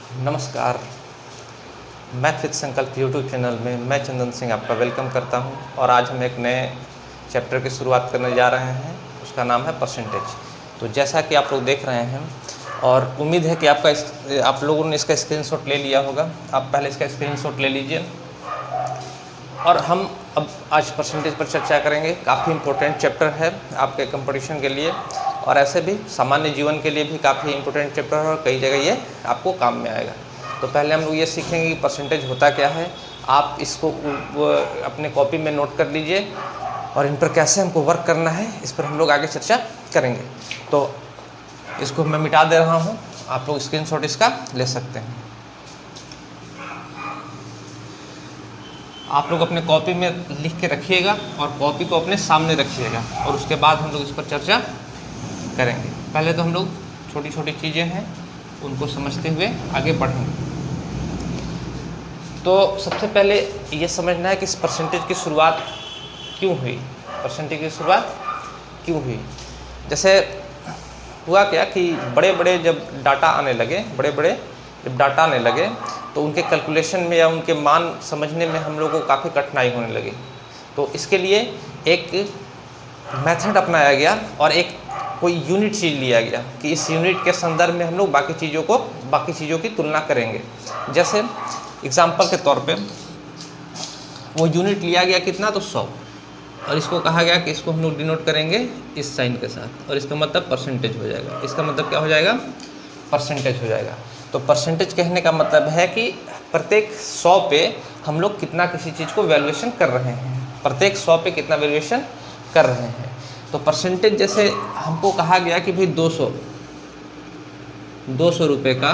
नमस्कार, math with संकल्प YouTube channel में मैं चंदन सिंह आपका वेलकम करता हूं और आज हम एक नए चैप्टर की शुरुआत करने जा रहे हैं। उसका नाम है परसेंटेज। तो जैसा कि आप लोग देख रहे हैं और उम्मीद है कि आप लोगों ने इसका स्क्रीनशॉट ले लिया होगा। आप पहले इसका स्क्रीनशॉट ले लीजिए और हम अब आज परसेंटेज पर चर्चा करेंगे। काफ़ी इम्पोर्टेंट चैप्टर है आपके कंपटीशन के लिए और ऐसे भी सामान्य जीवन के लिए भी काफ़ी इम्पोर्टेंट चैप्टर है और कई जगह ये आपको काम में आएगा। तो पहले हम लोग ये सीखेंगे कि परसेंटेज होता क्या है। आप इसको अपने कॉपी में नोट कर लीजिए और इन पर कैसे हमको वर्क करना है इस पर हम लोग आगे चर्चा करेंगे। तो इसको मैं मिटा दे रहा हूँ, आप लोग स्क्रीनशॉट इसका ले सकते हैं। आप लोग अपने कॉपी में लिख के रखिएगा और कॉपी को अपने सामने रखिएगा और उसके बाद हम लोग इस पर चर्चा करेंगे। पहले तो हम लोग छोटी छोटी चीज़ें हैं उनको समझते हुए आगे बढ़ेंगे। तो सबसे पहले ये समझना है कि इस परसेंटेज की शुरुआत क्यों हुई। परसेंटेज की शुरुआत क्यों हुई? जैसे हुआ क्या कि बड़े बड़े जब डाटा आने लगे तो उनके कैलकुलेशन में या उनके मान समझने में हम लोगों को काफ़ी कठिनाई होने लगी। तो इसके लिए एक मेथड अपनाया गया और एक कोई यूनिट चीज़ लिया गया कि इस यूनिट के संदर्भ में हम लोग बाकी चीज़ों की तुलना करेंगे। जैसे एग्जाम्पल के तौर पे वो यूनिट लिया गया कितना, तो 100, और इसको कहा गया कि इसको हम लोग डिनोट करेंगे इस साइन के साथ और इसका मतलब परसेंटेज हो जाएगा। इसका मतलब क्या हो जाएगा? परसेंटेज हो जाएगा। तो परसेंटेज कहने का मतलब है कि प्रत्येक 100 पे हम लोग कितना किसी चीज़ को वैल्यूएशन कर रहे हैं, प्रत्येक 100 पे कितना वैल्यूएशन कर रहे हैं। तो परसेंटेज जैसे हमको कहा गया कि भाई 200 रुपये का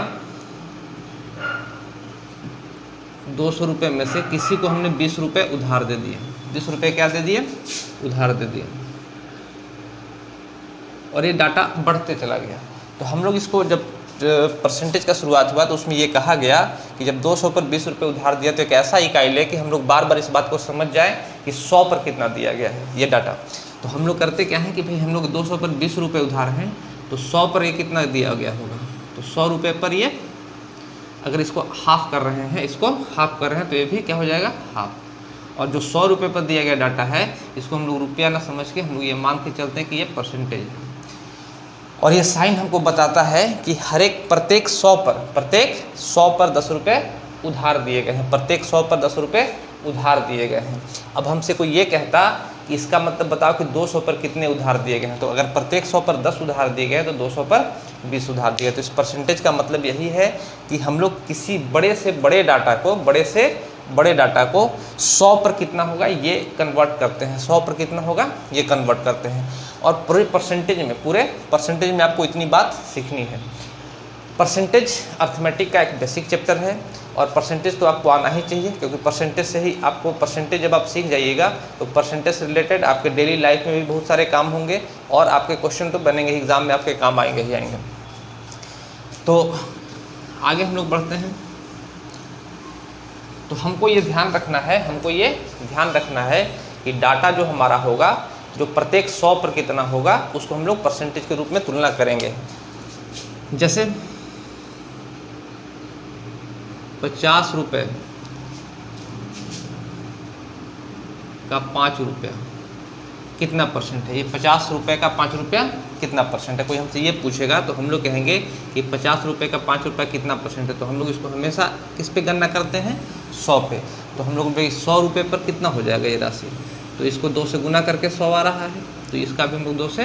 200 रुपये में से किसी को हमने 20 रुपये उधार दे दिए। 20 रुपये क्या दे दिए? उधार दे दिए और ये डाटा बढ़ते चला गया। तो हम लोग इसको जब परसेंटेज का शुरुआत हुआ तो उसमें ये कहा गया कि जब 200 पर 20 रुपये उधार दिया तो एक ऐसा इकाई ले कि हम लोग बार बार इस बात को समझ जाएं कि 100 पर कितना दिया गया है ये डाटा। तो हम लोग करते क्या है कि भाई हम लोग 200 पर 20 रुपये उधार हैं तो 100 पर ये कितना दिया गया होगा, तो 100 रुपये पर ये अगर इसको हाफ कर रहे हैं, तो ये भी क्या हो जाएगा? हाफ। और जो 100 रुपये पर दिया गया डाटा है इसको हम लोग रुपया ना समझ के हम लोग ये मान के चलते हैं कि ये परसेंटेज है। और ये साइन हमको बताता है कि प्रत्येक 100 पर 10 रुपये उधार दिए गए हैं, प्रत्येक 100 पर 10 रुपये उधार दिए गए हैं। अब हमसे कोई ये कहता कि इसका मतलब बताओ कि 200 पर कितने उधार दिए गए हैं, तो अगर प्रत्येक 100 पर 10 उधार दिए गए तो 200 पर 20 उधार दिए। तो इस परसेंटेज का मतलब यही है कि हम लोग किसी बड़े से बड़े डाटा को 100 पर कितना होगा ये कन्वर्ट करते हैं, 100 पर कितना होगा ये कन्वर्ट करते हैं। और पूरे परसेंटेज में आपको इतनी बात सीखनी है। परसेंटेज अर्थमेटिक का एक बेसिक चैप्टर है और परसेंटेज तो आपको आना ही चाहिए, क्योंकि परसेंटेज से ही आपको परसेंटेज जब आप सीख जाइएगा तो परसेंटेज से रिलेटेड आपके डेली लाइफ में भी बहुत सारे काम होंगे और आपके क्वेश्चन तो बनेंगे, एग्जाम में आपके काम आएंगे ही आएंगे। तो आगे हम लोग बढ़ते हैं। तो हमको ये ध्यान रखना है कि डाटा जो हमारा होगा, जो प्रत्येक 100 पर कितना होगा उसको हम लोग परसेंटेज के रूप में तुलना करेंगे। जैसे 50 रुपये का 5 रुपया कितना परसेंट है? ये 50 रुपये का 5 रुपया कितना परसेंट है? कोई हमसे ये पूछेगा तो हम लोग कहेंगे कि 50 रुपये का 5 रुपया कितना परसेंट है। तो हम लोग इसको हमेशा किस पे गणना करते हैं? 100 पे। तो हम लोग भाई 100 रुपये पर कितना हो जाएगा ये राशि, तो इसको 2 से गुना करके 100 आ रहा है तो इसका भी हम लोग 2 से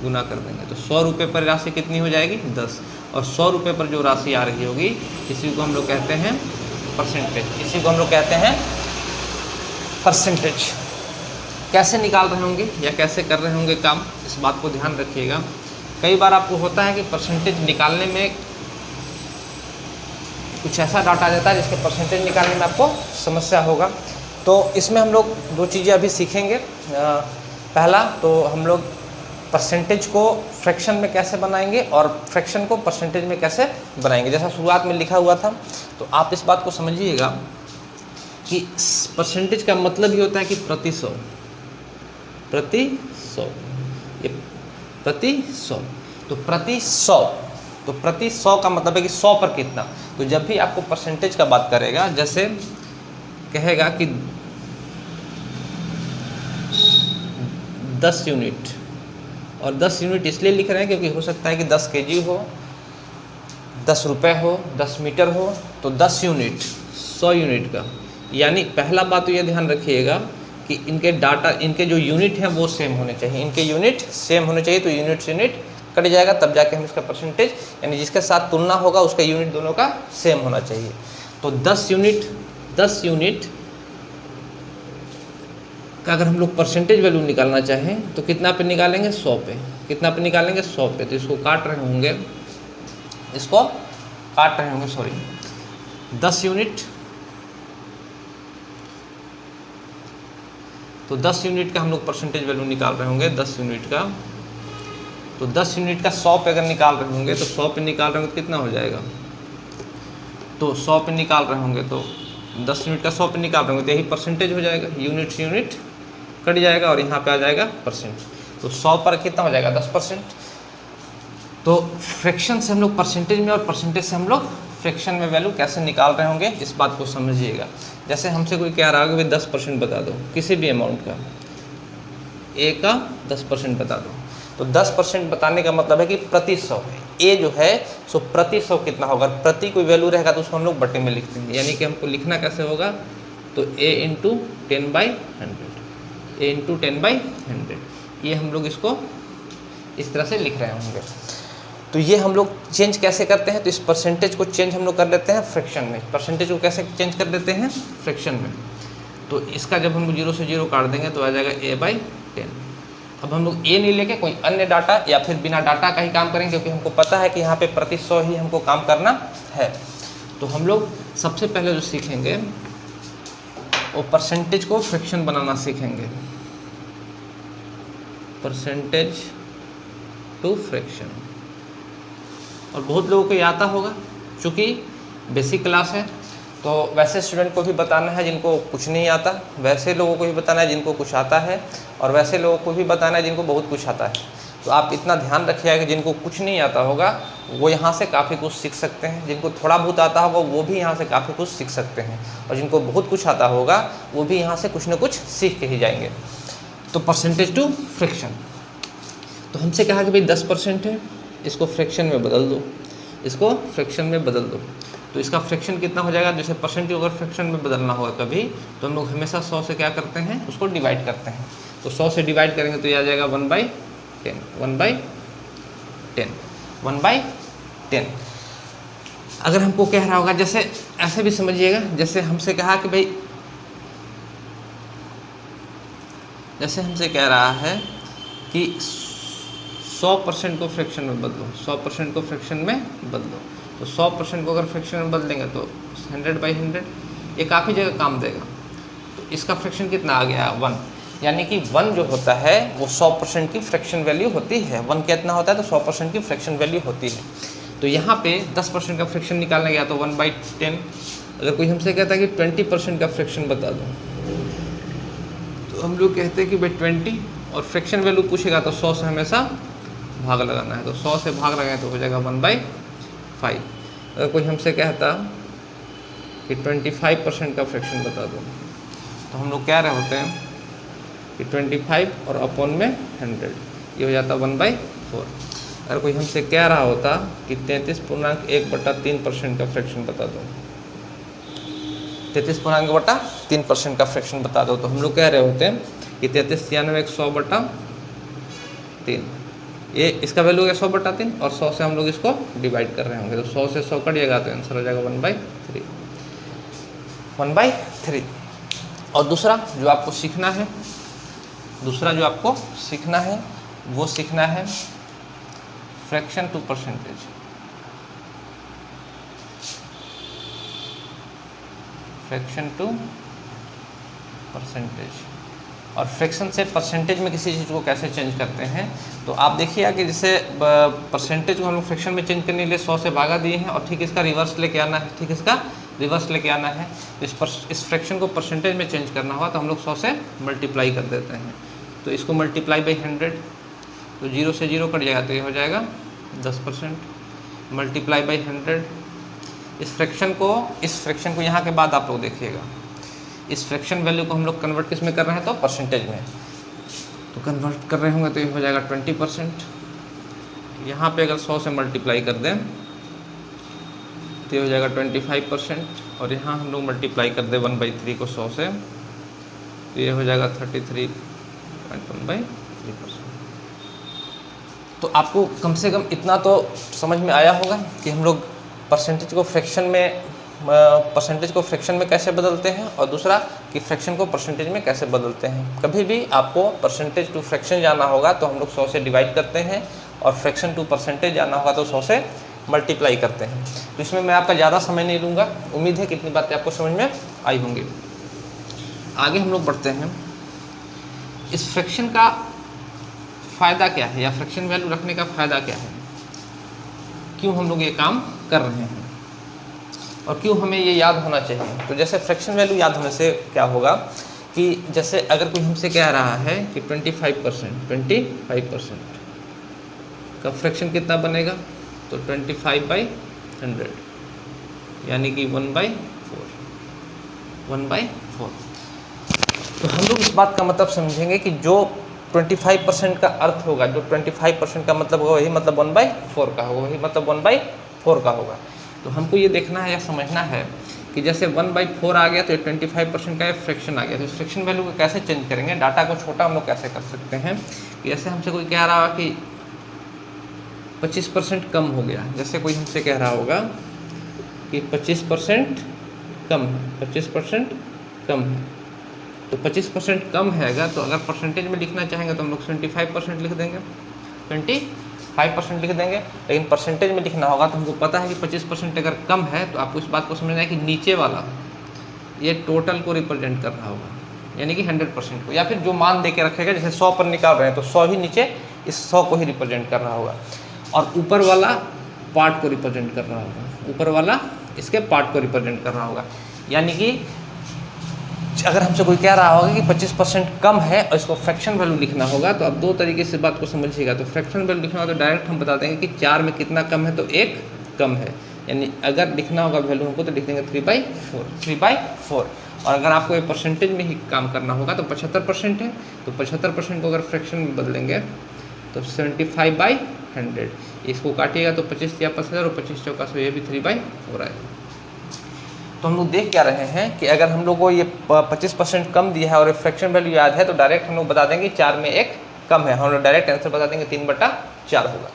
गुना कर देंगे। तो 100 रुपये पर राशि कितनी हो जाएगी? 10। और 100 रुपये पर जो राशि आ रही होगी इसी को हम लोग कहते हैं परसेंटेज। कैसे निकाल रहे होंगे या कैसे कर रहे होंगे काम, इस बात को ध्यान रखिएगा। कई बार आपको होता है कि परसेंटेज निकालने में कुछ ऐसा डाटा आ जाता है जिसके परसेंटेज निकालने में आपको समस्या होगा। तो इसमें हम लोग 2 चीज़ें अभी सीखेंगे। पहला तो हम लोग परसेंटेज को फ्रैक्शन में कैसे बनाएंगे और फ्रैक्शन को परसेंटेज में कैसे बनाएंगे। जैसा शुरुआत में लिखा हुआ था, तो आप इस बात को समझिएगा कि परसेंटेज का मतलब ही होता है कि प्रति 100 तो प्रति 100 का मतलब है कि 100 पर कितना। तो जब भी आपको परसेंटेज का बात करेगा, जैसे कहेगा कि 10 यूनिट, और 10 यूनिट इसलिए लिख रहे हैं क्योंकि हो सकता है कि 10 केजी हो, 10 रुपये हो, 10 मीटर हो, तो 10 यूनिट 100 यूनिट का। यानी पहला बात तो ये ध्यान रखिएगा कि इनके डाटा, इनके जो यूनिट हैं वो सेम होने चाहिए, इनके यूनिट सेम होने चाहिए। तो यूनिट से यूनिट कट जाएगा, तब जाके हम इसका परसेंटेज, यानी जिसके साथ तुलना होगा उसका यूनिट दोनों का सेम होना चाहिए। तो 10 यूनिट का अगर हम लोग परसेंटेज वैल्यू निकालना चाहें तो कितना पे निकालेंगे, 100 पे। कितना पे निकालेंगे, 100 पे। तो इसको काट रहे होंगे, 10 यूनिट, तो 10 यूनिट का हम लोग परसेंटेज वैल्यू निकाल रहे होंगे, 10 यूनिट का। तो 10 यूनिट का 100 पे अगर निकाल रहे होंगे तो 100 पे निकाल रहे होंगे तो कितना हो जाएगा, तो 100 पे निकाल रहे होंगे तो 10 यूनिट का 100 पे निकाल रहे होंगे तो यही परसेंटेज हो जाएगा, यूनिट से यूनिट कट जाएगा और यहाँ पे आ जाएगा परसेंट। तो 100 पर कितना हो जाएगा, 10%। तो फ्रैक्शन से हम लोग परसेंटेज में और परसेंटेज से हम लोग फ्रैक्शन में वैल्यू कैसे निकाल रहे होंगे, इस बात को समझिएगा। जैसे हमसे कोई कह रहा है कि भाई 10% बता दो किसी भी अमाउंट का, ए का 10% बता दो, तो 10% बताने का मतलब है कि प्रति 100 है। ए जो है सो प्रति 100 कितना होगा, प्रति कोई वैल्यू रहेगा तो उसको हम लोग बटे में लिखते हैं। यानी कि हमको लिखना कैसे होगा, तो a इंटू 10/100, a इंटू 10/100, ये हम लोग इसको इस तरह से लिख रहे होंगे। तो ये हम लोग चेंज कैसे करते हैं, तो इस परसेंटेज को चेंज हम लोग कर लेते हैं फ्रैक्शन में। परसेंटेज को कैसे चेंज कर लेते हैं, फ्रैक्शन में। तो इसका जब हम 0 से 0 काट देंगे तो आ जाएगा a/10। अब हम लोग ए नहीं लेके कोई अन्य डाटा या फिर बिना डाटा का ही काम करेंगे, क्योंकि हमको पता है कि यहाँ पे प्रति 100 ही हमको काम करना है। तो हम लोग सबसे पहले जो सीखेंगे वो परसेंटेज को फ्रैक्शन बनाना सीखेंगे, परसेंटेज टू फ्रैक्शन। और बहुत लोगों को ये आता होगा, चूँकि बेसिक क्लास है तो वैसे स्टूडेंट को भी बताना है जिनको कुछ नहीं आता, वैसे लोगों को भी बताना है जिनको कुछ आता है, और वैसे लोगों को भी बताना है जिनको बहुत कुछ आता है। तो आप इतना ध्यान रखिएगा कि जिनको कुछ नहीं आता होगा वो यहाँ से काफ़ी कुछ सीख सकते हैं, जिनको थोड़ा बहुत आता होगा वो भी यहाँ से काफ़ी कुछ सीख सकते हैं, और जिनको बहुत कुछ आता होगा वो भी यहाँ से कुछ ना कुछ सीख के ही जाएंगे। तो परसेंटेज टू फ्रैक्शन, तो हमसे कहा कि भाई 10% है, इसको फ्रैक्शन में बदल दो, इसको फ्रैक्शन में बदल दो। तो इसका फ्रैक्शन कितना हो जाएगा, जैसे परसेंट को अगर फ्रैक्शन में बदलना होगा कभी, तो हम लोग हमेशा 100 से क्या करते हैं, उसको डिवाइड करते हैं। तो 100 से डिवाइड करेंगे तो ये आ जाएगा 1/10, 1/10, 1/10। अगर हमको कह रहा होगा, जैसे ऐसे भी समझिएगा, जैसे हमसे कहा कि भाई, जैसे हमसे कह रहा है कि 100% को फ्रैक्शन में बदलो, 100% को फ्रैक्शन में बदलो। तो 100% को अगर फ्रैक्शन में बदल देंगे तो 100/100, ये काफ़ी जगह काम देगा। तो इसका फ्रैक्शन कितना आ गया, 1। यानी कि 1 जो होता है वो 100% की फ्रैक्शन वैल्यू होती है। 1 कितना होता है, तो 100% की फ्रैक्शन वैल्यू होती है। तो यहाँ पे 10% का फ्रैक्शन निकालना गया तो 1/10। अगर कोई हमसे कहता है कि 20% का फ्रैक्शन बता दो, तो हम लोग कहते हैं कि भाई 20, और फ्रैक्शन वैल्यू पूछेगा तो 100 से हमेशा भाग लगाना है। तो 100 से भाग लगाए तो हो जाएगा 1/5। अगर कोई हमसे कहता कि 25% का फ्रैक्शन बता दो, तो हम लोग कह रहे होते हैं कि 25 और अपॉन में 100, ये हो जाता 1/4। अगर कोई हमसे कह रहा होता कि 33.1/3% का फ्रैक्शन बता दो, 33.1/3% का फ्रैक्शन बता दो, तो हम लोग कह रहे होते हैं कि 33 93 100/3। ये इसका वैल्यू हो गया 100/3, और 100 से हम लोग इसको डिवाइड कर रहे होंगे। तो 100 से 100 कट जाएगा तो आंसर हो जाएगा 1/3, 1/3। और दूसरा जो आपको सीखना है, वो सीखना है fraction to percentage. Fraction to percentage, और फ्रैक्शन से परसेंटेज में किसी चीज़ को कैसे चेंज करते हैं। तो आप देखिए कि जैसे परसेंटेज को हम लोग फ्रैक्शन में चेंज करने के लिए 100 से भागा दिए हैं, और ठीक इसका रिवर्स लेके आना है, तो इस फ्रैक्शन को परसेंटेज में चेंज करना हुआ तो हम लोग 100 से मल्टीप्लाई कर देते हैं। तो इसको मल्टीप्लाई बाई 100, तो 0 से 0 कट जाएगा तो ये हो जाएगा 10%, मल्टीप्लाई बाई 100, इस फ्रैक्शन को यहाँ के बाद आप लोग देखिएगा, इस फ्रैक्शन वैल्यू को हम लोग कन्वर्ट किस में कर रहे हैं, तो परसेंटेज में। तो कन्वर्ट कर रहे होंगे तो ये हो जाएगा 20%। यहाँ पे अगर 100 से मल्टीप्लाई कर दें तो ये हो जाएगा 25%, और यहाँ हम लोग मल्टीप्लाई कर दें 1/3 को 100 से, तो ये हो जाएगा 33.1/3%। तो आपको कम से कम इतना तो समझ में आया होगा कि हम लोग परसेंटेज को फ्रैक्शन में कैसे बदलते हैं, और दूसरा कि फ्रैक्शन को परसेंटेज में कैसे बदलते हैं। कभी भी आपको परसेंटेज टू फ्रैक्शन जाना होगा तो हम लोग 100 से डिवाइड करते हैं, और फ्रैक्शन टू परसेंटेज जाना होगा तो 100 से मल्टीप्लाई करते हैं। तो इसमें मैं आपका ज़्यादा समय नहीं लूँगा, उम्मीद है कि इतनी बातें आपको समझ में आई होंगी। आगे हम लोग बढ़ते हैं, इस फ्रैक्शन का फ़ायदा क्या है, या फ्रैक्शन वैल्यू रखने का फ़ायदा क्या है, क्यों हम लोग ये काम कर रहे हैं, और क्यों हमें ये याद होना चाहिए। तो जैसे फ्रैक्शन वैल्यू याद होने से क्या होगा कि जैसे अगर कोई हमसे कह रहा है कि 25% का फ्रैक्शन कितना बनेगा, तो 25/100 यानी कि 1/4। तो हम लोग इस बात का मतलब समझेंगे कि जो 25% का अर्थ होगा, जो 25% का मतलब होगा, वही मतलब 1/4 का होगा, वही मतलब 1/4 का होगा। तो हमको ये देखना है या समझना है कि जैसे 1/4 आ गया तो 25% का फ्रैक्शन आ गया, तो इस फ्रैक्शन वैल्यू को कैसे चेंज करेंगे, डाटा को छोटा हम लोग कैसे कर सकते हैं। कि जैसे हमसे कोई कह रहा है कि 25% कम हो गया, जैसे कोई हमसे कह रहा होगा कि 25% कम है, 25% कम है, तो 25% कम हैगा, तो अगर परसेंटेज में लिखना चाहेंगे तो हम लोग 25% लिख देंगे, 25% लिख देंगे। लेकिन परसेंटेज में लिखना होगा तो हमको पता है कि 25% अगर कम है तो आपको इस बात को समझना है कि नीचे वाला ये टोटल को रिप्रेजेंट कर रहा होगा, यानी कि 100% को, या फिर जो मान दे के रखेगा, जैसे 100 पर निकाल रहे हैं तो 100 ही नीचे इस 100 को ही रिप्रेजेंट कर रहा होगा, और ऊपर वाला पार्ट को रिप्रेजेंट कर रहा होगा, ऊपर वाला इसके पार्ट को रिप्रेजेंट कर रहा होगा। यानी कि अगर हमसे कोई कह रहा होगा कि 25% कम है और इसको फ्रैक्शन वैल्यू लिखना होगा, तो आप दो तरीके से बात को समझिएगा। तो फ्रैक्शन वैल्यू लिखना होगा तो डायरेक्ट हम बता देंगे कि 4 में कितना कम है, तो 1 कम है, यानी अगर लिखना होगा वैल्यू हमको तो लिख देंगे 3/4। और अगर आपको ये परसेंटेज में ही काम करना होगा तो 75% है, तो 75% को अगर फ्रैक्शन में बदलेंगे तो 75/100, इसको काटिएगा तो 25 या 5000 और 25 चौका 100, ये भी 3/4 आएगा। तो हम लोग देख क्या रहे हैं कि अगर हम लोग को ये 25% कम दिया है और फ्रैक्शन वैल्यू याद है, तो डायरेक्ट हम लोग बता देंगे 4 में 1 कम है, हम लोग डायरेक्ट आंसर बता देंगे 3/4 होगा।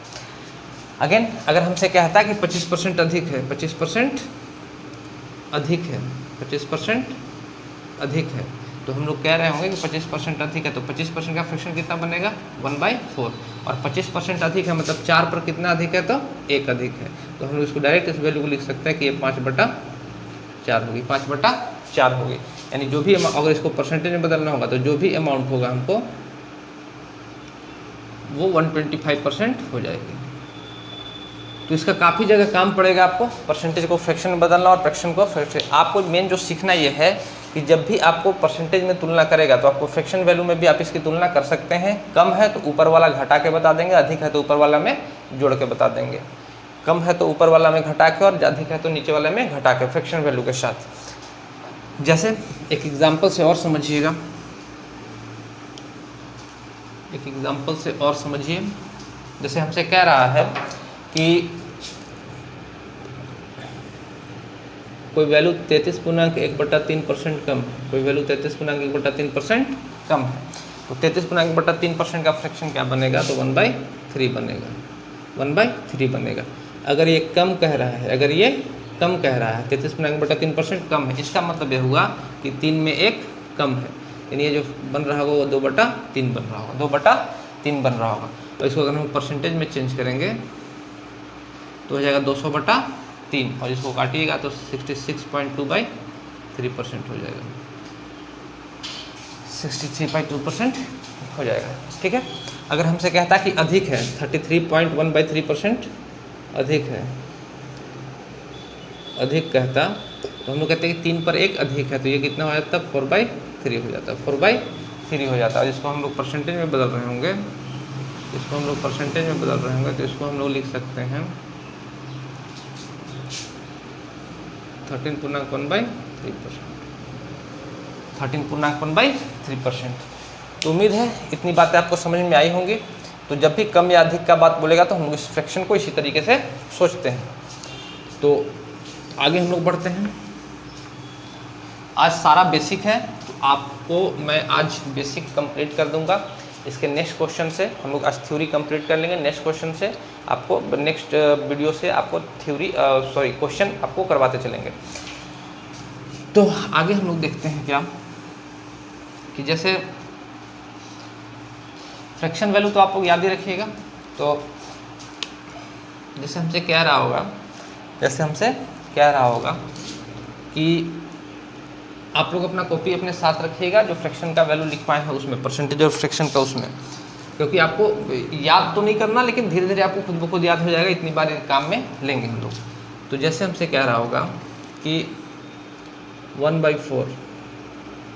अगेन अगर हमसे कहता है कि 25% अधिक है, 25% अधिक है, 25% अधिक है, तो हम लोग कह रहे होंगे कि 25% अधिक है, तो 25% का फ्रैक्शन कितना बनेगा, 1/4, और 25% अधिक है मतलब 4 पर कितना अधिक है, तो 1 अधिक है, तो हम लोग इसको डायरेक्ट इस वैल्यू को लिख सकते हैं कि ये 5/4 होगी, 5/4 होगी। यानी जो भी अगर इसको परसेंटेज में बदलना होगा तो जो भी अमाउंट होगा हमको वो 125% हो जाएगी। तो इसका काफ़ी जगह काम पड़ेगा आपको, परसेंटेज को फ्रैक्शन में बदलना और फ्रैक्शन को फ्रैक्शन। आपको मेन जो सीखना ये है कि जब भी आपको परसेंटेज में तुलना करेगा तो आपको फ्रैक्शन वैल्यू में भी आप इसकी तुलना कर सकते हैं। कम है तो ऊपर वाला घटा के बता देंगे, अधिक है तो ऊपर वाला में जोड़ के बता देंगे। कम है तो ऊपर वाला में घटा के, और अधिक है तो नीचे वाले में घटा के, फ्रैक्शन वैल्यू के साथ। जैसे एक एग्जांपल से और समझिएगा, एक एग्जांपल से और समझिए। जैसे हमसे कह रहा है कि कोई वैल्यू 33.1/3% कम है, कोई वैल्यू 33.1/3% कम है, तो 33.1/3% का फ्रैक्शन क्या बनेगा, तो 1/3 बनेगा, 1/3 बनेगा। अगर ये कम कह रहा है, अगर ये कम कह रहा है 33.1/3% कम है, इसका मतलब ये हुआ कि 3 में 1 कम है, यानी ये जो बन रहा होगा वो 2/3 बन रहा होगा, 2/3 बन रहा होगा। तो इसको अगर हम परसेंटेज में चेंज करेंगे तो हो जाएगा 200/3, और इसको काटिएगा तो 66.2/3% हो जाएगा, 63.2% हो जाएगा। ठीक है। अगर हमसे कहता कि अधिक है, 33.1/3% अधिक है, अधिक कहता, तो हम लोग कहते हैं कि 3 पर 1 अधिक है, तो ये कितना हो जाता है, 4/3 हो जाता है, 4/3 हो जाता है। जिसको हम लोग परसेंटेज में बदल रहे होंगे, इसको हम लोग परसेंटेज में बदल रहे होंगे, तो इसको हम लोग लिख सकते हैं 13.1/3%, 13.1/3%। तो उम्मीद है इतनी बातें आपको समझ में आई होंगी। तो जब भी कम या अधिक का बात बोलेगा तो हम लोग इस फ्रैक्शन को इसी तरीके से सोचते हैं। तो आगे हम लोग बढ़ते हैं। आज सारा बेसिक है, तो आपको मैं आज बेसिक कंप्लीट कर दूंगा। इसके नेक्स्ट क्वेश्चन से हम लोग आज थ्योरी कंप्लीट कर लेंगे। नेक्स्ट क्वेश्चन से आपको, नेक्स्ट वीडियो से आपको क्वेश्चन आपको करवाते चलेंगे। तो आगे हम लोग देखते हैं क्या कि जैसे फ्रैक्शन वैल्यू तो आप लोग याद ही रखिएगा। तो जैसे हमसे कह रहा होगा कि आप लोग अपना कॉपी अपने साथ रखिएगा, जो फ्रैक्शन का वैल्यू लिखवाए हैं उसमें, परसेंटेज और फ्रैक्शन का उसमें, क्योंकि आपको याद तो नहीं करना, लेकिन धीरे धीरे आपको खुद ब खुद याद हो जाएगा, इतनी बार काम में लेंगे हम लोग। तो जैसे हमसे कह रहा होगा कि 1/4,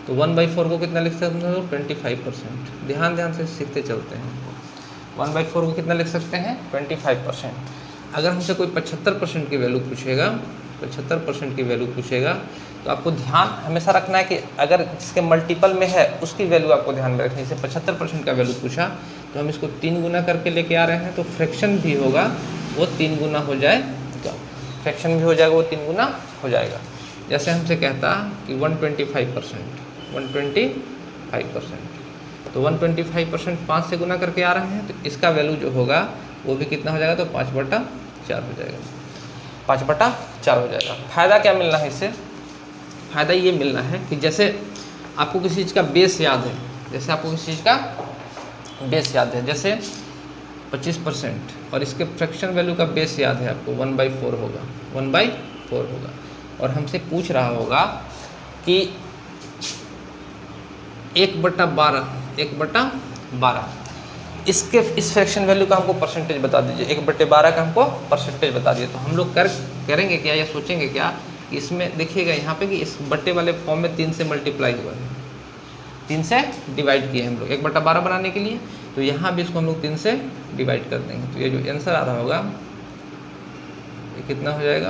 तो 1/4 को कितना लिख सकते हैं? 25%। ध्यान से सीखते चलते हैं। 1/4 को कितना लिख सकते हैं? 25%। अगर हमसे कोई 75% की वैल्यू पूछेगा, 75% की वैल्यू पूछेगा, तो आपको ध्यान हमेशा रखना है कि अगर जिसके मल्टीपल में है उसकी वैल्यू आपको ध्यान में रखनी है। जैसे 75% का वैल्यू पूछा तो हम इसको 3 गुना करके लेके आ रहे हैं, तो फ्रैक्शन भी होगा वो 3 गुना हो जाएगा, फ्रैक्शन भी हो जाएगा वो 3 गुना हो जाएगा। जैसे हमसे कहता कि 125%, 125%, तो 125% 5 से गुना करके आ रहे हैं, तो इसका वैल्यू जो होगा वो भी कितना हो जाएगा? तो 5/4 हो जाएगा, 5/4 हो जाएगा। फ़ायदा क्या मिलना है इससे? फ़ायदा ये मिलना है कि जैसे आपको किसी चीज़ का बेस याद है, जैसे आपको किसी चीज़ का बेस याद है, जैसे 25%, और इसके फ्रैक्शन वैल्यू का बेस याद है आपको, 1/4 होगा, 1/4 होगा, और हमसे पूछ रहा होगा कि 1/12, 1/12, इस फ्रैक्शन वैल्यू का हमको परसेंटेज बता दीजिए, 1/12 का हमको परसेंटेज बता दीजिए। तो हम लोग करेंगे क्या, या सोचेंगे क्या कि इसमें देखिएगा यहाँ पे कि इस बट्टे वाले फॉर्म में 3 से मल्टीप्लाई हुआ है, 3 से डिवाइड किए हम लोग 1/12 बनाने के लिए, तो यहाँ भी इसको हम लोग 3 से डिवाइड कर देंगे। तो ये जो आंसर आ रहा होगा ये कितना हो जाएगा?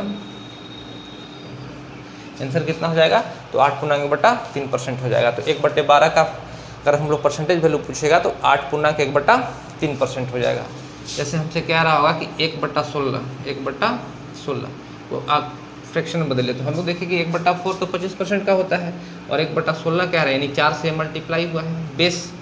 आंसर कितना हो जाएगा? तो 8.1/3% हो जाएगा। तो 1/12 का अगर हम लोग परसेंटेज वैल्यू पूछेगा तो 8.1/3% हो जाएगा। जैसे हमसे कह रहा होगा कि 1/16, 1/16, तो आप फ्रैक्शन में बदले, तो हम लोग देखिए कि 1/4 तो 25% का होता है, और 1/16 क्या है, यानी 4 से मल्टीप्लाई हुआ है बेस,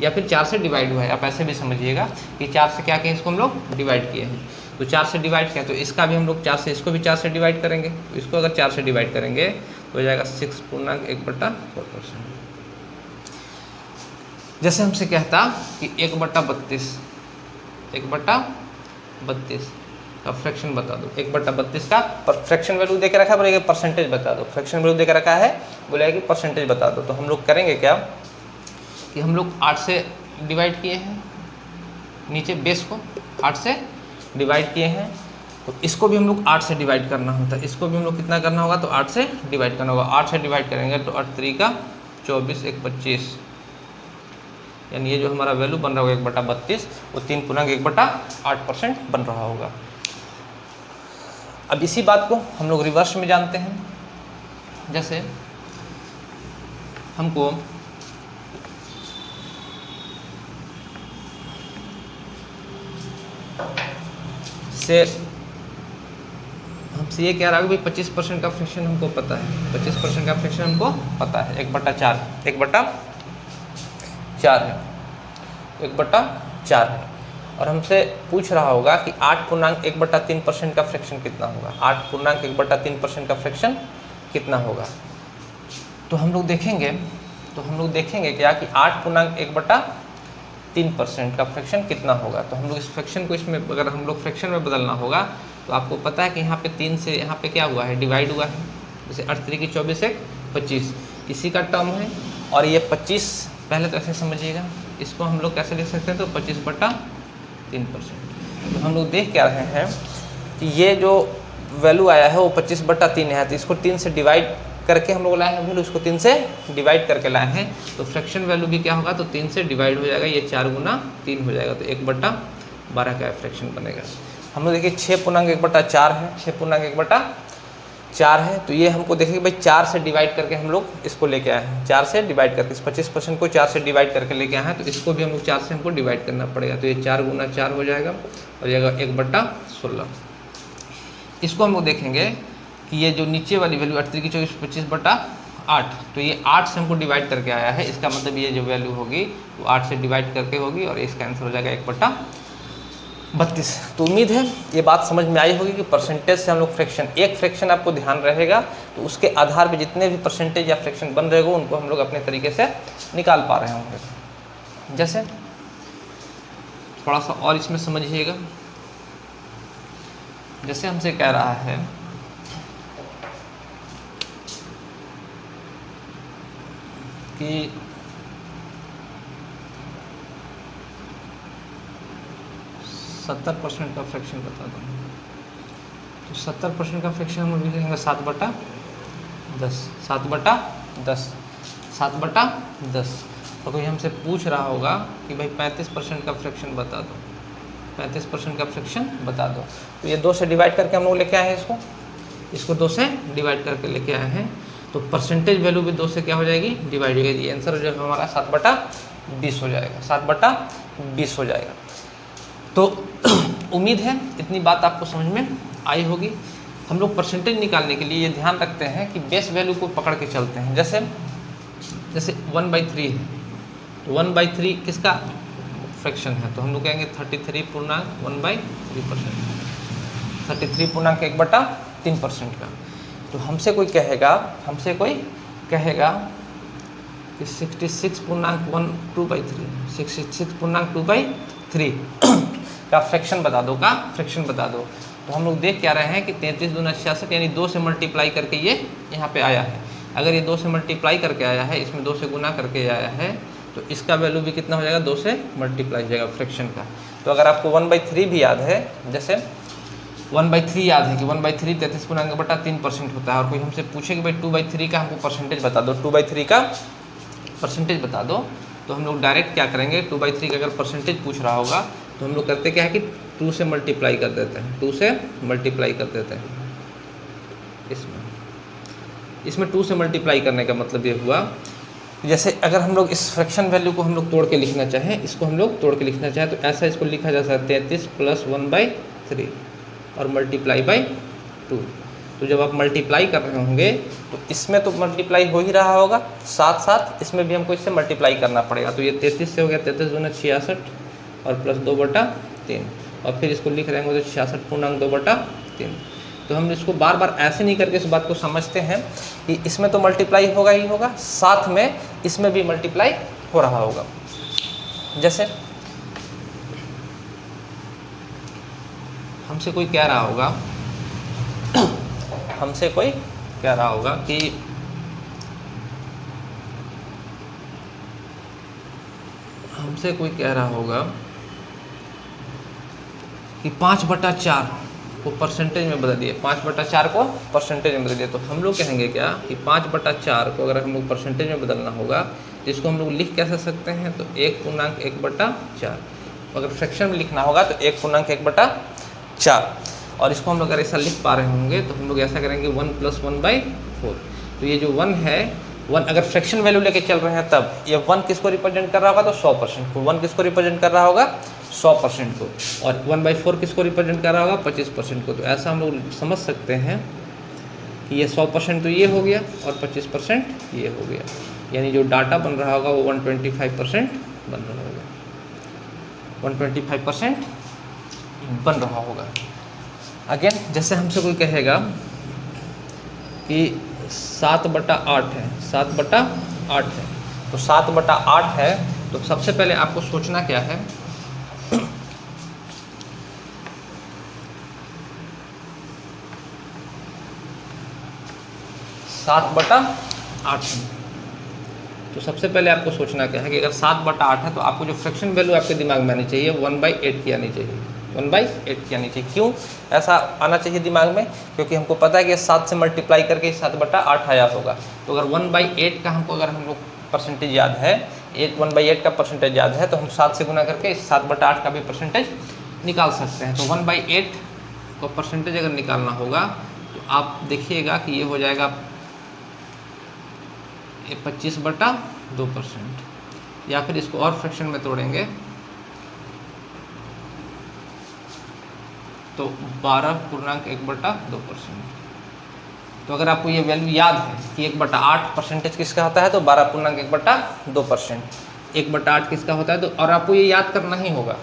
या फिर 4 से डिवाइड हुआ है। आप ऐसे भी समझिएगा कि 4 से क्या किए, इसको हम लोग डिवाइड किए हैं, तो 4 से डिवाइड किया, तो इसका भी हम लोग 4 से, इसको भी 4 से डिवाइड करेंगे, तो इसको अगर 4 से डिवाइड करेंगे तो हो जाएगा 6.1/4%। जैसे हमसे कहता कि 1/32, 1/32 का फ्रैक्शन बता दो, 1/32 का फ्रैक्शन वैल्यू दे के रखा है, बोलेगा परसेंटेज बता दो, फ्रैक्शन वैल्यू दे के रखा है, बोलेगा कि परसेंटेज बता दो। तो हम लोग करेंगे क्या कि हम लोग 8 से डिवाइड किए हैं, नीचे बेस को 8 से डिवाइड किए हैं, तो इसको भी हम लोग 8 से डिवाइड करना होता है, इसको भी हम लोग कितना करना होगा? तो 8 से डिवाइड करना होगा। 8 से डिवाइड करेंगे तो 8 3 का 24, 1 25, यानी ये जो हमारा वैल्यू बन रहा होगा 1/32, वो 3.1/8% बन रहा होगा। अब इसी बात को हम लोग रिवर्स में जानते हैं। जैसे हमको हमसे ये कह रहा है कि 25% का फ्रैक्शन हमको पता है, 25% का फ्रैक्शन हमको पता है, 1/4, 1/4 है, 1/4 है, और हमसे पूछ रहा होगा कि 8.1/3% का फ्रैक्शन कितना होगा, 8.1/3% का फ्रैक्शन कितना होगा। तो हम लोग देखेंगे क्या कि 8.1/3% का फ्रैक्शन कितना होगा। तो हम लोग इस फ्रैक्शन को इसमें अगर हम लोग फ्रैक्शन में बदलना होगा, तो आपको पता है कि यहाँ पे 3 से यहाँ पे क्या हुआ है, डिवाइड हुआ है, जैसे 8 3 की 24, 1 25, इसी का टर्म है, और ये 25 पहले तो ऐसे समझिएगा, इसको हम लोग कैसे लिख सकते हैं? तो 25/3%। तो हम लोग देख क्या रहे हैं कि ये जो वैल्यू आया है वो 25/3 है, तो इसको 3 से डिवाइड करके हम लोग लाए हैं वैल्यू, इसको 3 से डिवाइड करके लाए हैं, तो फ्रैक्शन वैल्यू भी क्या होगा? तो 3 से डिवाइड हो जाएगा, ये 4 गुना 3 हो जाएगा, तो 1/12 का फ्रैक्शन बनेगा। हम लोग देखिए 6.1/4 है, 6.1/4 4 है, तो ये हमको देखिए भाई 4 से डिवाइड करके हम लोग इसको लेके आए हैं, 4 से डिवाइड करके इस 25% को 4 से डिवाइड करके लेके आए हैं, तो इसको भी हम लोग 4 से हमको डिवाइड करना पड़ेगा। तो ये 4 गुना 4 हो जाएगा और ये 1/16। इसको हम लोग देखेंगे कि ये जो नीचे वाली वैल्यू 8 की 24 25/8, तो ये 8 से हमको डिवाइड करके आया है, इसका मतलब ये जो वैल्यू होगी वो 8 से डिवाइड करके होगी और इसका आंसर हो जाएगा 1/32। तो उम्मीद है ये बात समझ में आई होगी कि परसेंटेज से हम लोग फ्रैक्शन, एक फ्रैक्शन आपको ध्यान रहेगा तो उसके आधार पे जितने भी परसेंटेज या फ्रैक्शन बन रहे हो उनको हम लोग अपने तरीके से निकाल पा रहे होंगे। जैसे थोड़ा सा और इसमें समझिएगा, जैसे हमसे कह रहा है कि सत्तर % का फ्रैक्शन बता दो, तो 70% का फ्रैक्शन हम लोग लिखेंगे 7/10, 7/10, 7/10। तो कोई हमसे पूछ रहा होगा कि भाई 35% का फ्रैक्शन बता दो, 35% का फ्रैक्शन बता दो, तो ये 2 से डिवाइड करके हम लोग लेके आए हैं, इसको 2 से डिवाइड करके लेके आए हैं, तो परसेंटेज वैल्यू भी 2 से क्या हो जाएगी, डिवाइड हो जाएगी। आंसर जो हमारा 7/20 हो जाएगा, 7/20 हो जाएगा। तो उम्मीद है इतनी बात आपको समझ में आई होगी। हम लोग परसेंटेज निकालने के लिए ये ध्यान रखते हैं कि बेस वैल्यू को पकड़ के चलते हैं। जैसे 1/3 है, तो 1/3 किसका फ्रैक्शन है, तो हम लोग कहेंगे 33.1/3%, 33.1/3% का। तो हमसे कोई कहेगा कि 66.12/3, 66.2/3 का फ्रैक्शन बता दो, तो हम लोग देख क्या रहे हैं कि 33 दूना 66, यानी 2 से मल्टीप्लाई करके ये यहाँ पे आया है। अगर ये 2 से मल्टीप्लाई करके आया है, इसमें 2 से गुना करके आया है, तो इसका वैल्यू भी कितना हो जाएगा, 2 से मल्टीप्लाई हो जाएगा फ्रैक्शन का। तो अगर आपको 1/3 भी याद है, जैसे 1/3 याद है कि 1/3 33.1/3% होता है, और कोई हमसे पूछे कि भाई 2/3 का हमको परसेंटेज बता दो, 2/3 का परसेंटेज बता दो, तो हम लोग डायरेक्ट क्या करेंगे, 2/3 का अगर परसेंटेज पूछ रहा होगा तो हम लोग करते क्या है कि 2 से मल्टीप्लाई कर देते हैं, 2 से मल्टीप्लाई कर देते हैं। इसमें 2 से मल्टीप्लाई करने का मतलब ये हुआ, जैसे अगर हम लोग इस फ्रैक्शन वैल्यू को हम लोग तोड़ के लिखना चाहें, इसको हम लोग तोड़ के लिखना चाहें, तो ऐसा इसको लिखा जा सकता है 33 + 1/3 और मल्टीप्लाई बाई 2। तो जब आप मल्टीप्लाई कर रहे होंगे तो इसमें तो मल्टीप्लाई हो ही रहा होगा, साथ साथ इसमें भी हमको इससे मल्टीप्लाई करना पड़ेगा। तो ये 33 से हो गया 33 दूना 66 और प्लस 2/3, और फिर इसको लिख रहे होंगे तो 66.2/3। तो हम इसको बार बार ऐसे नहीं करके इस बात को समझते हैं कि इसमें तो मल्टीप्लाई होगा ही होगा, साथ में इसमें भी मल्टीप्लाई हो रहा होगा। जैसे हमसे कोई कह रहा होगा कि 5/4 को परसेंटेज में बदल दिए, 5/4 को परसेंटेज में बदल दिए, तो हम लोग कहेंगे क्या कि 5/4 को अगर हम लोग परसेंटेज में बदलना होगा तो इसको हम लोग लिख कैसे सकते हैं, तो 1.1/4। अगर फ्रैक्शन में लिखना होगा तो 1.1/4, और इसको हम लोग अगर ऐसा लिख पा रहे होंगे तो हम लोग ऐसा करेंगे 1 + 1/4। तो ये जो 1 है, 1 अगर फ्रैक्शन वैल्यू लेके चल रहे हैं तब ये 1 किसको रिप्रेजेंट कर रहा होगा, तो 100% को। 1 किसको रिप्रेजेंट कर रहा होगा, 100% को, और 1/4 किसको रिप्रेजेंट कर रहा होगा, 25% को। तो ऐसा हम लोग समझ सकते हैं कि ये 100% तो ये हो गया और 25% ये हो गया, यानी जो डाटा बन रहा होगा वो 125% बन रहा होगा, 125% बन रहा होगा। अगेन जैसे हमसे कोई कहेगा कि 7/8 है, 7/8 है, तो 7/8 है, तो सबसे पहले आपको सोचना क्या है, 7/8 है, तो सबसे पहले आपको सोचना क्या है कि अगर 7/8 है तो आपको जो फ्रैक्शन वैल्यू आपके दिमाग में आनी चाहिए 1/8 की आनी चाहिए, 1/8 की आनी चाहिए। क्यों ऐसा आना चाहिए दिमाग में, क्योंकि हमको पता है कि 7 से मल्टीप्लाई करके 7/8 आया होगा। तो अगर 1/8 का हमको अगर हम लोग परसेंटेज याद है, 1/8 का परसेंटेज याद है, तो हम 7 से गुना करके इस 7/8 का भी परसेंटेज निकाल सकते हैं। तो 1/8 का परसेंटेज अगर निकालना होगा तो आप देखिएगा कि ये हो जाएगा 25/2%, या फिर इसको और फ्रैक्शन में तोड़ेंगे तो 12.1/2%। तो अगर आपको ये वैल्यू याद है कि 1/8% किसका होता है, तो 12.1/2%। 1/8 किसका होता है, तो और आपको ये याद करना ही होगा।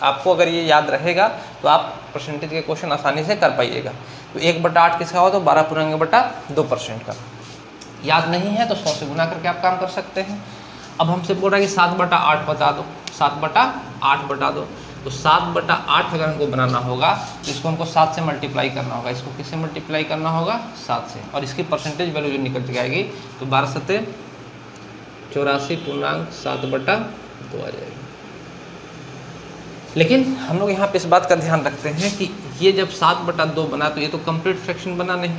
आपको अगर ये याद रहेगा तो आप परसेंटेज के क्वेश्चन आसानी से कर पाइएगा। तो 1/8 किसका हो, तो 12.1/2% का। याद नहीं है तो 100 से गुना करके आप काम कर सकते हैं। अब हमसे बोल रहा है कि 7/8 बता दो, 7/8 बता दो। तो 7/8 अगर हमको बनाना होगा तो इसको हमको 7 से मल्टीप्लाई करना होगा। इसको किससे मल्टीप्लाई करना होगा, 7 से, और इसकी परसेंटेज वैल्यू जो निकल के आएगी तो 12/84.7/2 आ जाएगी। लेकिन हम लोग यहाँ पे इस बात का ध्यान रखते हैं कि ये जब 7/2 बना तो ये तो कंप्लीट फ्रैक्शन बना नहीं,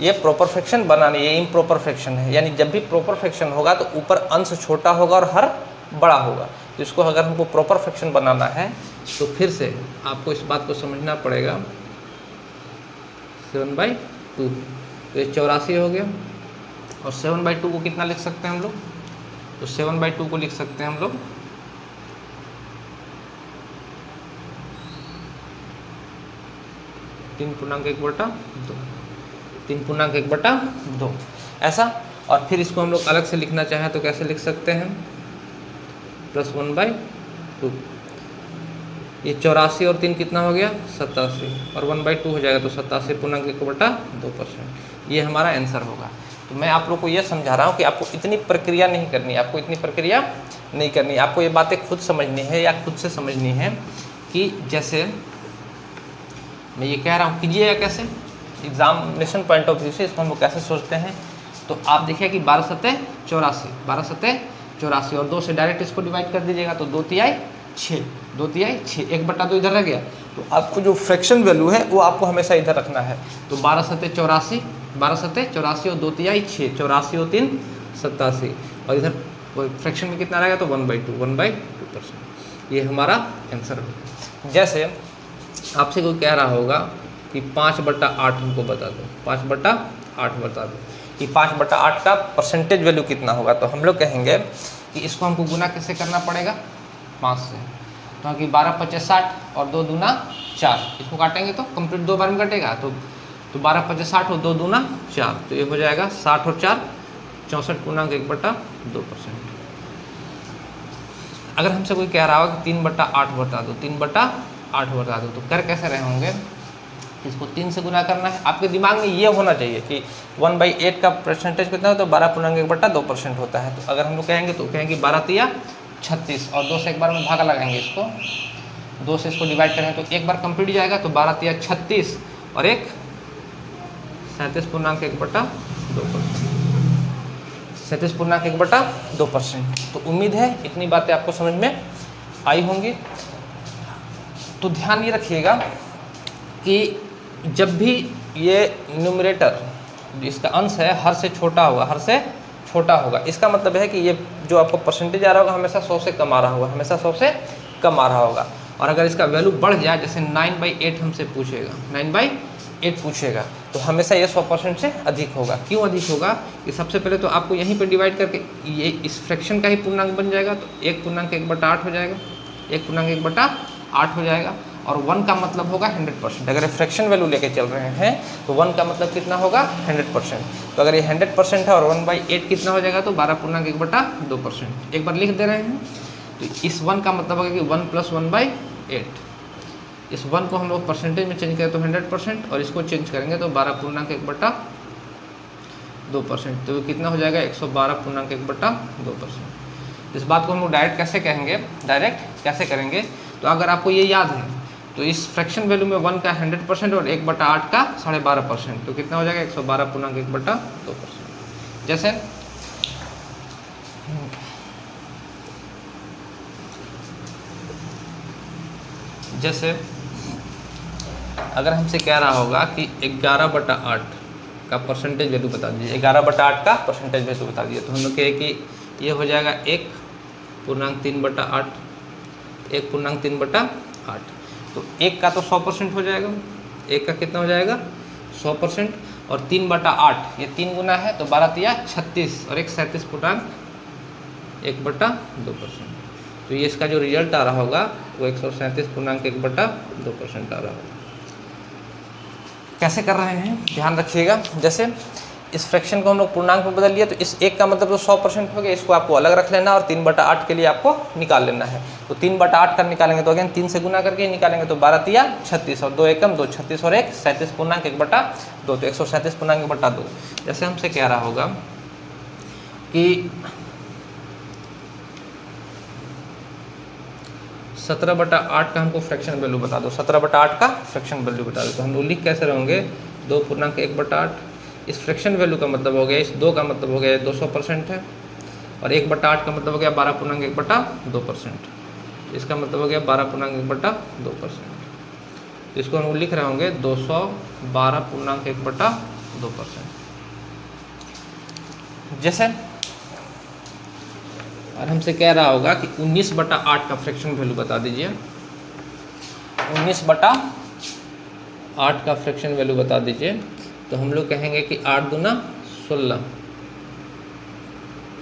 ये प्रॉपर फ्रैक्शन बना नहीं, ये इम्प्रॉपर फ्रैक्शन है। यानी जब भी प्रॉपर फ्रैक्शन होगा तो ऊपर अंश छोटा होगा और हर बड़ा होगा। तो इसको अगर हमको प्रॉपर फ्रैक्शन बनाना है तो फिर से आपको इस बात को समझना पड़ेगा। 7/2 तो ये 84 हो गया, और 7/2 को कितना लिख सकते हैं हम लोग, तो 7/2 को लिख सकते हैं हम लोग 3.1/2, 3.1/2 ऐसा। और फिर इसको हम लोग अलग से लिखना चाहें तो कैसे लिख सकते हैं, +1/2। ये 84 और 3 कितना हो गया, 87, और 1/2 हो जाएगा तो 87.1/2%। ये हमारा आंसर होगा। तो मैं आप लोग को ये समझा रहा हूँ कि आपको इतनी प्रक्रिया नहीं करनी, आपको इतनी प्रक्रिया नहीं करनी, आपको ये बातें खुद समझनी है या खुद से समझनी है कि जैसे मैं ये कह रहा हूँ कीजिएगा कैसे, एग्जामिनेशन पॉइंट ऑफ व्यू से इसको हम लोग कैसे सोचते हैं। तो आप देखिए कि 12×7 84 और 2 से डायरेक्ट इसको डिवाइड कर दीजिएगा तो 2×3 6, 2×3 1/2 इधर रह गया। तो आपको जो फ्रैक्शन वैल्यू है वो आपको हमेशा इधर रखना है। तो 12×7 84 और 2×3 6, 84 और 3 87, और इधर फ्रैक्शन में कितना रहेगा तो 1/2%। ये हमारा आंसर होगा। जैसे आपसे कोई कह रहा होगा कि 5/8 हमको बता दो, 5/8 बता दो कि 5/8 का परसेंटेज वैल्यू कितना होगा। तो हम लोग कहेंगे कि इसको हमको गुना कैसे करना पड़ेगा, 5 से। तो कि 12×5 60 और 2 दूना 4, इसको काटेंगे तो कंप्लीट 2 बार में कटेगा। तो 12×5 60 और 2 दूना 4, तो ये हो जाएगा 60 और 4 64.1/2%। अगर हमसे कोई कह रहा होगा कि 3/8 बता दो, 3/8 बता दो, तो कर कैसे रहे होंगे, इसको 3 से गुना करना है। आपके दिमाग में ये होना चाहिए कि 1/8 का परसेंटेज कितना होता है, तो 12.1/2% होता है। तो अगर हम लोग कहेंगे तो कहेंगे 12×3 36, और 2 से एक बार में भागा लगाएंगे, इसको 2 से इसको डिवाइड करेंगे तो एक बार कंप्लीट जाएगा। तो 12×3 36 और एक 37.1/2%, 37.1/2%। तो उम्मीद है इतनी बातें आपको समझ में आई होंगी। तो ध्यान ये रखिएगा कि जब भी ये न्यूमरेटर इसका अंश है हर से छोटा होगा, हर से छोटा होगा, इसका मतलब है कि ये जो आपको परसेंटेज आ रहा होगा हमेशा 100 से कम आ रहा होगा, हमेशा 100 से कम आ रहा होगा। और अगर इसका वैल्यू बढ़ जाए, जैसे 9/8 हमसे पूछेगा, 9/8 पूछेगा, तो हमेशा ये 100% से अधिक होगा। क्यों अधिक होगा, कि सबसे पहले तो आपको यहीं पे डिवाइड करके ये इस फ्रैक्शन का ही पूर्णांक बन जाएगा। तो 1.1/8 हो जाएगा, 1.1/8 हो जाएगा। और 1 का मतलब होगा 100%। अगर ये फ्रैक्शन वैल्यू लेके चल रहे हैं तो 1 का मतलब कितना होगा, 100%। तो अगर ये 100% है और 1/8 कितना हो जाएगा, तो 12.1/2%। एक बार लिख दे रहे हैं। तो इस 1 का मतलब होगा कि 1 + 1/8। इस 1 को हम लोग परसेंटेज में चेंज करें तो 100%, और इसको चेंज करेंगे तो 12.1/2%। तो कितना हो जाएगा, 112.1/2%। इस बात को हम लोग डायरेक्ट कैसे कहेंगे, डायरेक्ट कैसे करेंगे, तो अगर आपको ये याद है तो इस फ्रैक्शन वैल्यू में 1 का 100% और 1/8 का 12.5%, तो कितना हो जाएगा, 112.1/2%। जैसे अगर हमसे कह रहा होगा कि 11/8 का परसेंटेज वैल्यू बता दीजिए, 11/8 का परसेंटेज वैल्यू बता दीजिए, तो हम लोग कहे कि ये हो जाएगा 1.3/8, 1.3/8। तो 1 का तो 100% हो जाएगा, 1 का कितना हो जाएगा, 100%, और 3/8 ये 3 गुना है तो 12 36 और एक 37.1/2%। तो ये इसका जो रिजल्ट आ रहा होगा वो 137.1/2% आ रहा होगा। कैसे कर रहे हैं ध्यान रखिएगा। जैसे इस फ्रैक्शन को हम लोग पूर्णांक में बदल लिया तो इस एक का मतलब तो 100% हो गया, इसको आपको अलग रख लेना और 3/8 के लिए आपको निकाल लेना है। तो 3/8 का निकालेंगे तो अगेन 3 से गुना करके निकालेंगे तो 12 36 और 2 एकम 2 36 और 1 37.1/2 तो 137.1/2। जैसे हमसे कह रहा होगा कि 17/8 का हमको फ्रैक्शन वैल्यू बता दो, 17/8 का फ्रैक्शन वैल्यू बता दो। तो हम लोग लिख कैसे रहेंगे 2.1/8। इस फ्रैक्शन वैल्यू का मतलब हो गया, इस 2 का मतलब हो गया 200% है, और 1/8 का मतलब हो गया 12.1/2%। इसका मतलब हो गया 12.1/2%। तो इसको हम लिख रहे होंगे 212.1/2%। जैसे और हमसे कह रहा होगा कि 19/8 का फ्रैक्शन वैल्यू बता दीजिए। 19/8 का फ्रैक्शन वैल्यू बता दीजिए। तो हम लोग कहेंगे कि 8 दूना 16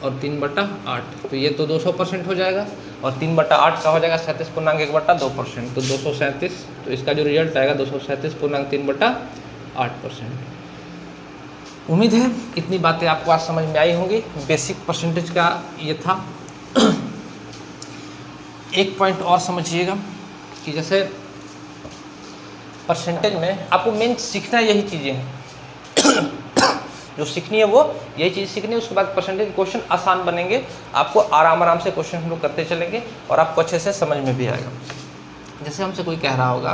और 3/8 तो ये तो 200% हो जाएगा, और 3/8 का हो जाएगा 37.1/2% तो 237। तो इसका जो रिजल्ट आएगा 237.3/8%। उम्मीद है इतनी बातें आपको आज समझ में आई होंगी। बेसिक परसेंटेज का ये था। एक पॉइंट और समझिएगा कि जैसे परसेंटेज में आपको मेन सीखना यही चीज़ें हैं जो सीखनी है वो यही चीज़ सीखनी है। उसके बाद परसेंटेज क्वेश्चन आसान बनेंगे, आपको आराम से क्वेश्चन हम लोग करते चलेंगे और आपको अच्छे से समझ में भी आएगा। जैसे हमसे कोई कह रहा होगा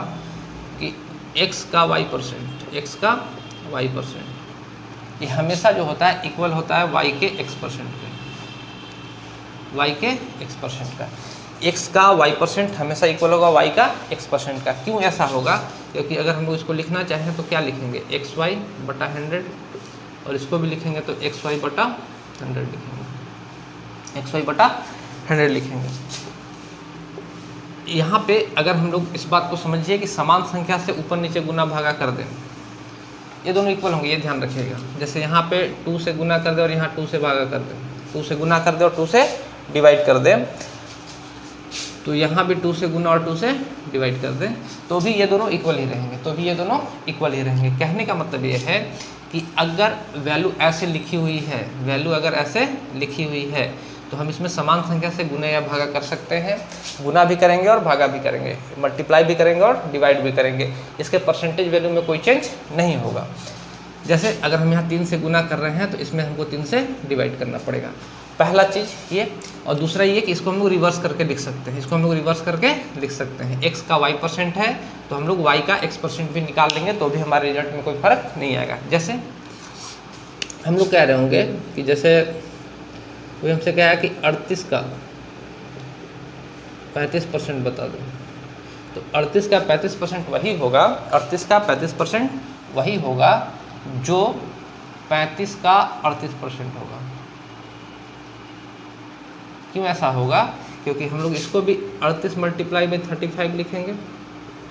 कि x का y%, x का y%, ये हमेशा जो होता है इक्वल होता है y के x% पे, y के x% का। x का y% हमेशा इक्वल होगा y का x% का। क्यों ऐसा होगा? क्योंकि अगर हम लोग इसको लिखना चाहें तो क्या लिखेंगे xy/100, और इसको भी लिखेंगे तो xy/100 लिखेंगे, xy/100 लिखेंगे। यहाँ पे अगर हम लोग इस बात को समझिए कि समान संख्या से ऊपर नीचे गुना भागा कर दें, ये दोनों इक्वल होंगे, ये ध्यान रखिएगा। जैसे यहाँ पे 2 से गुना कर दे और यहाँ 2 से भागा कर दे, 2 से गुना कर दे और 2 से डिवाइड कर दे, तो यहाँ भी 2 से गुना और 2 से डिवाइड कर दें तो भी ये दोनों इक्वल ही रहेंगे, कहने का मतलब ये है कि अगर वैल्यू ऐसे लिखी हुई है, तो हम इसमें समान संख्या से गुना या भागा कर सकते हैं। गुना भी करेंगे और भागा भी करेंगे, मल्टीप्लाई भी करेंगे और डिवाइड भी करेंगे। इसके परसेंटेज वैल्यू में कोई चेंज नहीं होगा। जैसे अगर हम यहाँ 3 से गुना कर रहे हैं तो इसमें हमको 3 से डिवाइड करना पड़ेगा, पहला चीज़ ये। और दूसरा ये कि इसको हम लोग रिवर्स करके लिख सकते हैं, x का y% है तो हम लोग y का x% भी निकाल लेंगे तो भी हमारे रिजल्ट में कोई फर्क नहीं आएगा। जैसे हम लोग कह रहे होंगे कि जैसे कोई हमसे कहा है कि 38 का 35% बता दो, तो 38 का 35% वही होगा, 38 का 35% वही होगा जो 35 का 38% होगा। क्यों ऐसा होगा? क्योंकि हम लोग इसको भी 38 मल्टीप्लाई बाई 35 लिखेंगे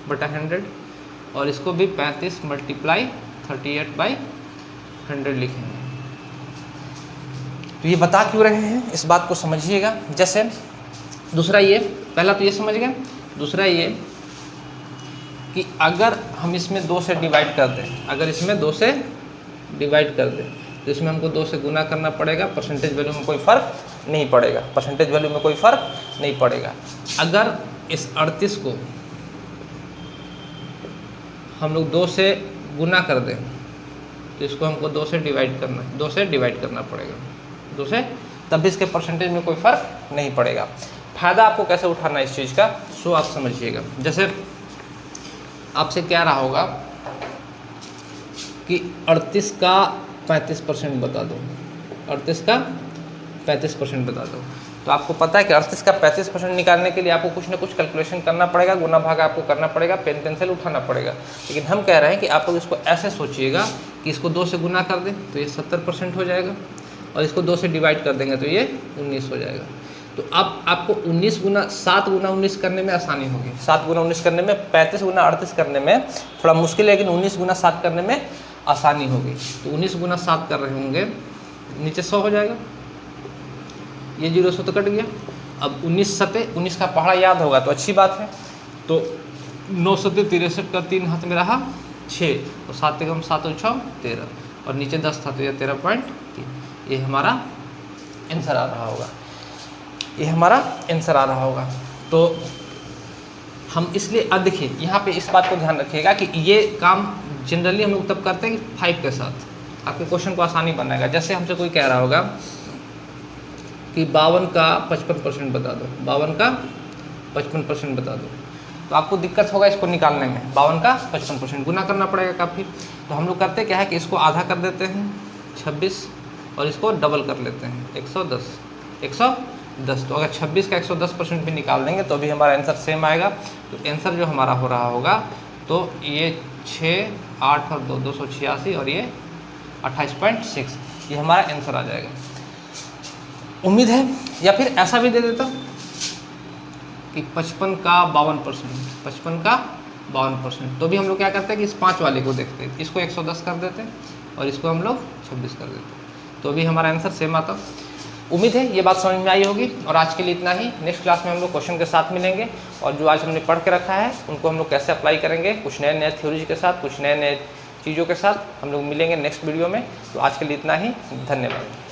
बटा 100, और इसको भी 35 मल्टीप्लाई 38/100 लिखेंगे। तो ये बता क्यों रहे हैं इस बात को समझिएगा। जैसे दूसरा ये, पहला तो ये समझ गए, दूसरा ये कि अगर हम इसमें 2 से डिवाइड कर दें, तो इसमें हमको 2 से गुना करना पड़ेगा, परसेंटेज वैल्यू में कोई फ़र्क नहीं पड़ेगा, अगर इस 38 को हम लोग 2 से गुना कर दें तो इसको हमको 2 से डिवाइड करना पड़ेगा, 2 से, तब भी इसके परसेंटेज में कोई फ़र्क नहीं पड़ेगा। फ़ायदा आपको कैसे उठाना है इस चीज़ का, सो आप समझिएगा। जैसे आपसे क्या रहा होगा कि 38 का 35% बता दो, 38 का 35% बता दो, तो आपको पता है कि 38 का 35% निकालने के लिए आपको कुछ ना कुछ कैलकुलेशन करना पड़ेगा, गुना भागा आपको करना पड़ेगा, पेन पेंसिल उठाना पड़ेगा। लेकिन हम कह रहे हैं कि आप लोग इसको ऐसे सोचिएगा कि इसको 2 से गुना कर दें तो ये 70% हो जाएगा, और इसको 2 से डिवाइड कर देंगे तो ये 19 हो जाएगा। तो अब आपको 7 गुना 19 करने में आसानी होगी, 7 गुना 19 करने में, 35 गुना 38 करने में थोड़ा मुश्किल है, लेकिन 19 गुना 7 करने में आसानी होगी। तो 19 गुना 7 कर रहे होंगे, नीचे 100 हो जाएगा, ये 0 से तो कट गया। अब 19 सते 19 का पहाड़ा याद होगा तो अच्छी बात है। तो 9 सते 63 का 3 हाथ में रहा 6, तो 7 कम 7 और 6 13, और नीचे 10 था तो यह 13.3, ये हमारा आंसर आ रहा होगा, ये हमारा आंसर आ रहा होगा। तो हम इसलिए अब देखिए यहाँ पे इस बात को ध्यान रखिएगा कि ये काम जनरली हम लोग तब करते हैं कि 5 के साथ आपके क्वेश्चन को आसानी बनाएगा। जैसे हमसे कोई कह रहा होगा कि 52 का 55% बता दो, 52 का 55% बता दो, तो आपको दिक्कत होगा इसको निकालने में। 52 का 55% गुना करना पड़ेगा काफ़ी। तो हम लोग करते क्या है कि इसको आधा कर देते हैं 26 और इसको डबल कर लेते हैं 110। तो अगर 26 का 110% भी निकाल देंगे तो भी हमारा आंसर सेम आएगा। तो आंसर जो हमारा हो रहा होगा तो ये 6, 8 और 2 286 और ये 28.6, ये हमारा आंसर आ जाएगा। उम्मीद है, या फिर ऐसा भी दे देता कि 55 का 52%, 55 का 52%, तो भी हम लोग क्या करते हैं कि इस 5 वाले को देखते हैं, इसको 110 कर देते हैं और इसको हम लोग 26 कर देते हैं, तो भी हमारा आंसर सेम आता। उम्मीद है ये बात समझ में आई होगी। और आज के लिए इतना ही। नेक्स्ट क्लास में हम लोग क्वेश्चन के साथ मिलेंगे और जो आज हमने पढ़ के रखा है उनको हम लोग कैसे अप्लाई करेंगे, कुछ नए नए थ्योरीज के साथ, कुछ नए नए चीज़ों के साथ हम लोग मिलेंगे नेक्स्ट वीडियो में। तो आज के लिए इतना ही, धन्यवाद।